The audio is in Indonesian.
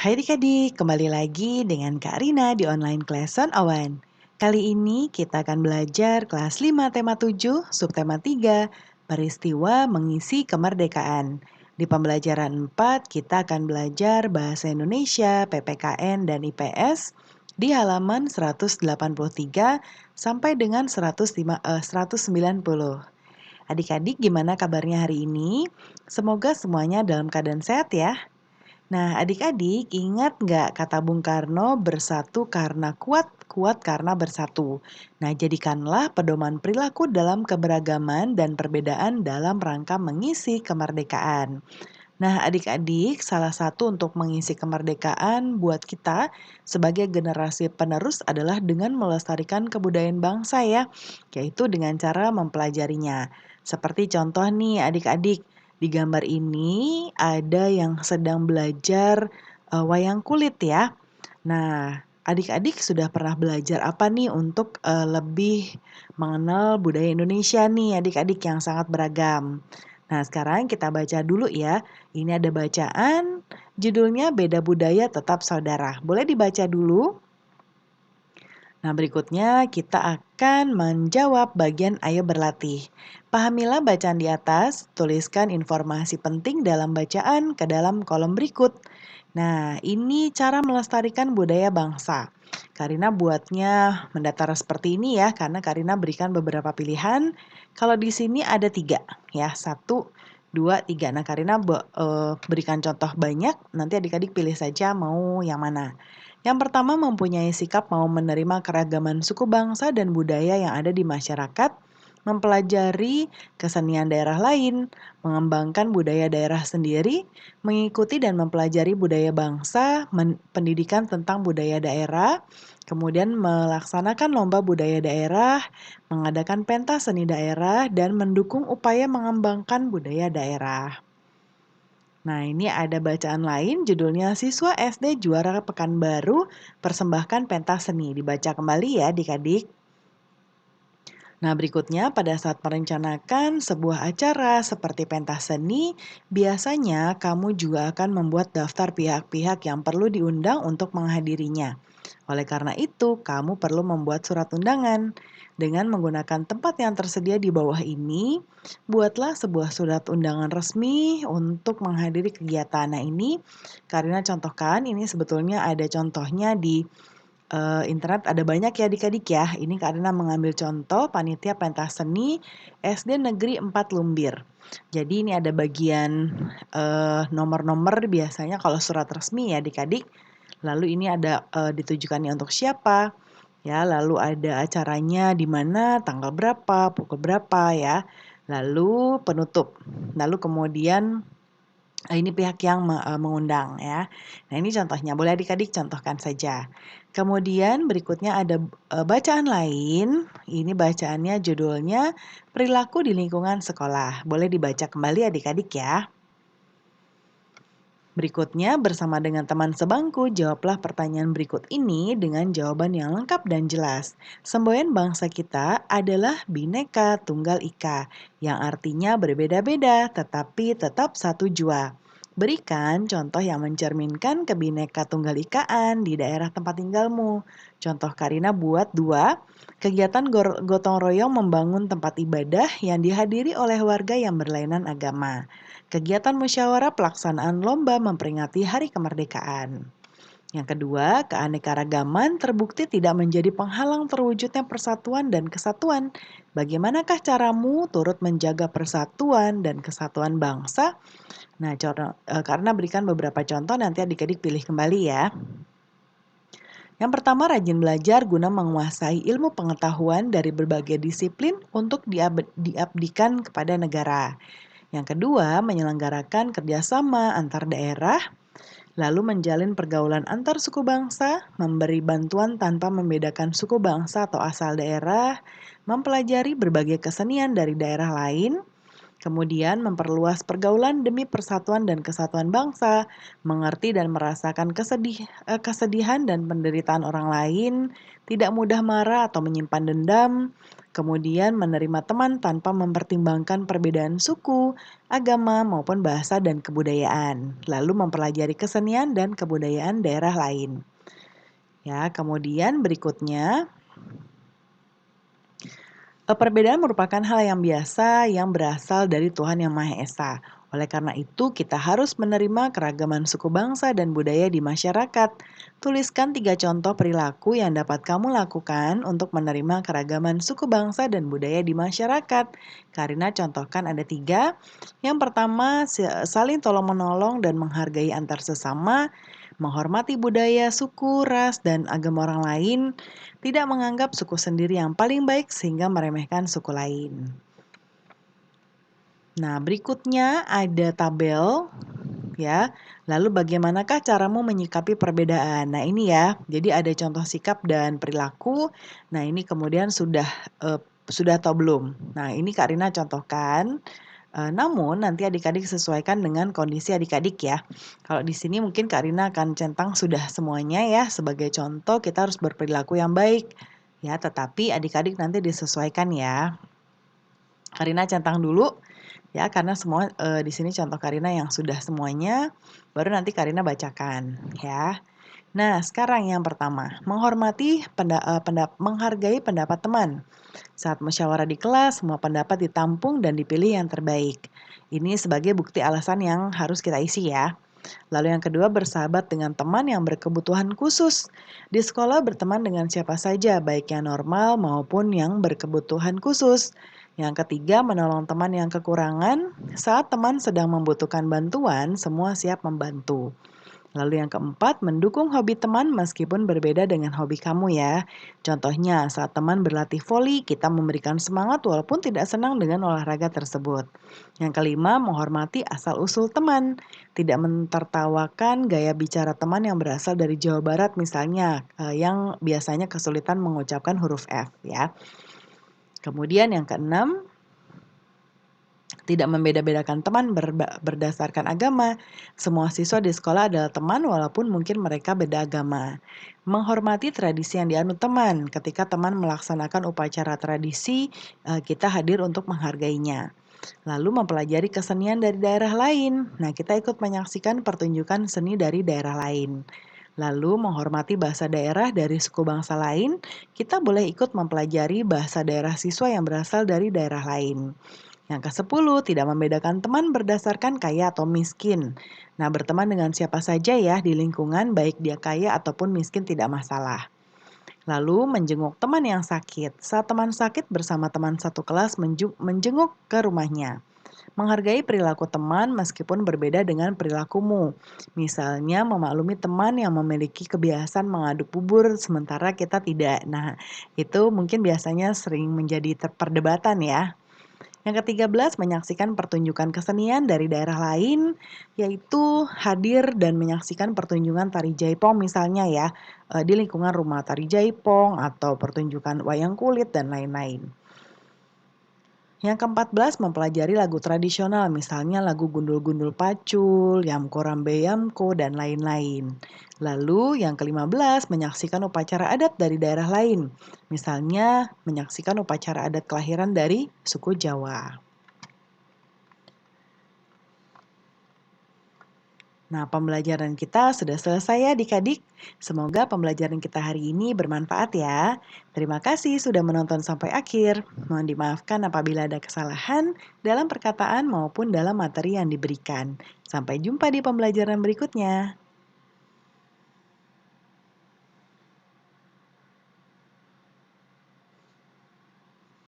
Hai adik-adik, kembali lagi dengan Kak Rina di online class on Awan. Kali ini kita akan belajar kelas 5 tema 7, subtema 3, peristiwa mengisi kemerdekaan. Di pembelajaran 4, kita akan belajar Bahasa Indonesia, PPKN, dan IPS di halaman 183 sampai dengan 190. Adik-adik gimana kabarnya hari ini? Semoga semuanya dalam keadaan sehat ya. Nah, adik-adik ingat nggak kata Bung Karno bersatu karena kuat, kuat karena bersatu. Nah, jadikanlah pedoman perilaku dalam keberagaman dan perbedaan dalam rangka mengisi kemerdekaan. Nah, adik-adik, salah satu untuk mengisi kemerdekaan buat kita sebagai generasi penerus adalah dengan melestarikan kebudayaan bangsa ya, yaitu dengan cara mempelajarinya. Seperti contoh nih adik-adik, di gambar ini ada yang sedang belajar wayang kulit ya. Nah, adik-adik sudah pernah belajar apa nih untuk lebih mengenal budaya Indonesia nih adik-adik yang sangat beragam. Nah, sekarang kita baca dulu ya. Ini ada bacaan, judulnya Beda Budaya Tetap Saudara. Boleh dibaca dulu? Nah, berikutnya kita akan menjawab bagian ayo berlatih. Pahamilah bacaan di atas, tuliskan informasi penting dalam bacaan ke dalam kolom berikut. Nah, ini cara melestarikan budaya bangsa. Karina buatnya mendatar seperti ini ya, karena Karina berikan beberapa pilihan. Kalau di sini ada 3 ya, 1, 2, 3. Nah, Karina berikan contoh banyak, nanti adik-adik pilih saja mau yang mana. Yang pertama mempunyai sikap mau menerima keragaman suku bangsa dan budaya yang ada di masyarakat, mempelajari kesenian daerah lain, mengembangkan budaya daerah sendiri, mengikuti dan mempelajari budaya bangsa, pendidikan tentang budaya daerah, kemudian melaksanakan lomba budaya daerah, mengadakan pentas seni daerah, dan mendukung upaya mengembangkan budaya daerah. Nah, ini ada bacaan lain judulnya Siswa SD Juara Pekanbaru Persembahkan Pentas Seni. Dibaca kembali ya adik-adik. Nah, berikutnya pada saat merencanakan sebuah acara seperti pentas seni, biasanya kamu juga akan membuat daftar pihak-pihak yang perlu diundang untuk menghadirinya. Oleh karena itu, kamu perlu membuat surat undangan. Dengan menggunakan tempat yang tersedia di bawah ini, buatlah sebuah surat undangan resmi untuk menghadiri kegiatan. Nah, ini Karina contohkan, ini sebetulnya ada contohnya di internet ada banyak ya adik-adik ya. Ini Karina mengambil contoh panitia pentas seni SD Negeri 4 Lumbir. Jadi ini ada bagian nomor-nomor biasanya kalau surat resmi ya adik-adik. Lalu ini ada ditujukannya untuk siapa. Ya, lalu ada acaranya di mana, tanggal berapa, pukul berapa ya. Lalu penutup. Lalu kemudian ini pihak yang mengundang ya. Nah, ini contohnya, boleh adik-adik contohkan saja. Kemudian berikutnya ada bacaan lain, ini bacaannya judulnya Perilaku di Lingkungan Sekolah. Boleh dibaca kembali adik-adik ya. Berikutnya, bersama dengan teman sebangku, jawablah pertanyaan berikut ini dengan jawaban yang lengkap dan jelas. Semboyan bangsa kita adalah Bhinneka Tunggal Ika, yang artinya berbeda-beda tetapi tetap satu jua. Berikan contoh yang mencerminkan kebineka tunggal ikaan di daerah tempat tinggalmu. Contoh Karina buat 2, kegiatan gotong royong membangun tempat ibadah yang dihadiri oleh warga yang berlainan agama. Kegiatan musyawarah pelaksanaan lomba memperingati Hari Kemerdekaan. Yang kedua, keanekaragaman terbukti tidak menjadi penghalang terwujudnya persatuan dan kesatuan. Bagaimanakah caramu turut menjaga persatuan dan kesatuan bangsa? Nah, karena berikan beberapa contoh, nanti adik-adik pilih kembali ya. Yang pertama, rajin belajar guna menguasai ilmu pengetahuan dari berbagai disiplin untuk diabdikan kepada negara. Yang kedua, menyelenggarakan kerjasama antar daerah, lalu menjalin pergaulan antar suku bangsa, memberi bantuan tanpa membedakan suku bangsa atau asal daerah, mempelajari berbagai kesenian dari daerah lain, Kemudian memperluas pergaulan demi persatuan dan kesatuan bangsa, mengerti dan merasakan kesedihan dan penderitaan orang lain, tidak mudah marah atau menyimpan dendam, kemudian menerima teman tanpa mempertimbangkan perbedaan suku, agama, maupun bahasa dan kebudayaan, lalu mempelajari kesenian dan kebudayaan daerah lain. Ya, kemudian berikutnya perbedaan merupakan hal yang biasa yang berasal dari Tuhan Yang Maha Esa. Oleh karena itu, kita harus menerima keragaman suku bangsa dan budaya di masyarakat. Tuliskan 3 contoh perilaku yang dapat kamu lakukan untuk menerima keragaman suku bangsa dan budaya di masyarakat. Karina contohkan ada 3. Yang pertama, saling tolong-menolong dan menghargai antar sesama, menghormati budaya, suku, ras, dan agama orang lain, tidak menganggap suku sendiri yang paling baik sehingga meremehkan suku lain. Nah, berikutnya ada tabel ya. Lalu bagaimanakah caramu menyikapi perbedaan? Nah, ini ya. Jadi ada contoh sikap dan perilaku. Nah, ini kemudian sudah atau belum? Nah, ini Kak Rina contohkan. Namun nanti adik-adik sesuaikan dengan kondisi adik-adik ya. Kalau di sini mungkin Kak Rina akan centang sudah semuanya ya. Sebagai contoh kita harus berperilaku yang baik. Ya, tetapi adik-adik nanti disesuaikan ya. Karina centang dulu ya karena semua di sini contoh Karina yang sudah semuanya, baru nanti Karina bacakan ya. Nah, sekarang yang pertama, menghargai pendapat teman. Saat musyawarah di kelas, semua pendapat ditampung dan dipilih yang terbaik. Ini sebagai bukti alasan yang harus kita isi ya. Lalu yang kedua, bersahabat dengan teman yang berkebutuhan khusus. Di sekolah berteman dengan siapa saja, baik yang normal maupun yang berkebutuhan khusus. Yang ketiga, menolong teman yang kekurangan. Saat teman sedang membutuhkan bantuan, semua siap membantu. Lalu yang keempat, mendukung hobi teman meskipun berbeda dengan hobi kamu ya. Contohnya, saat teman berlatih voli, kita memberikan semangat walaupun tidak senang dengan olahraga tersebut. Yang kelima, menghormati asal-usul teman. Tidak mentertawakan gaya bicara teman yang berasal dari Jawa Barat misalnya, yang biasanya kesulitan mengucapkan huruf F ya. Kemudian yang keenam, tidak membeda-bedakan teman berdasarkan agama. Semua siswa di sekolah adalah teman walaupun mungkin mereka beda agama. Menghormati tradisi yang dianut teman. Ketika teman melaksanakan upacara tradisi, kita hadir untuk menghargainya. Lalu mempelajari kesenian dari daerah lain. Nah, kita ikut menyaksikan pertunjukan seni dari daerah lain. Lalu menghormati bahasa daerah dari suku bangsa lain, kita boleh ikut mempelajari bahasa daerah siswa yang berasal dari daerah lain. Yang ke-10, tidak membedakan teman berdasarkan kaya atau miskin. Nah, berteman dengan siapa saja ya di lingkungan, baik dia kaya ataupun miskin tidak masalah. Lalu menjenguk teman yang sakit. Saat teman sakit bersama teman satu kelas menjenguk ke rumahnya. Menghargai perilaku teman meskipun berbeda dengan perilakumu. Misalnya memaklumi teman yang memiliki kebiasaan mengaduk bubur sementara kita tidak. Nah, itu mungkin biasanya sering menjadi perdebatan ya. Yang ke-13, menyaksikan pertunjukan kesenian dari daerah lain, yaitu hadir dan menyaksikan pertunjukan tari jaipong misalnya ya, di lingkungan rumah tari jaipong atau pertunjukan wayang kulit dan lain-lain. Yang ke-14, mempelajari lagu tradisional, misalnya lagu Gundul-Gundul Pacul, Yamko Rambe Yamko, dan lain-lain. Lalu yang ke-15, menyaksikan upacara adat dari daerah lain, misalnya menyaksikan upacara adat kelahiran dari suku Jawa. Nah, pembelajaran kita sudah selesai ya adik-adik. Semoga pembelajaran kita hari ini bermanfaat ya. Terima kasih sudah menonton sampai akhir. Mohon dimaafkan apabila ada kesalahan dalam perkataan maupun dalam materi yang diberikan. Sampai jumpa di pembelajaran berikutnya.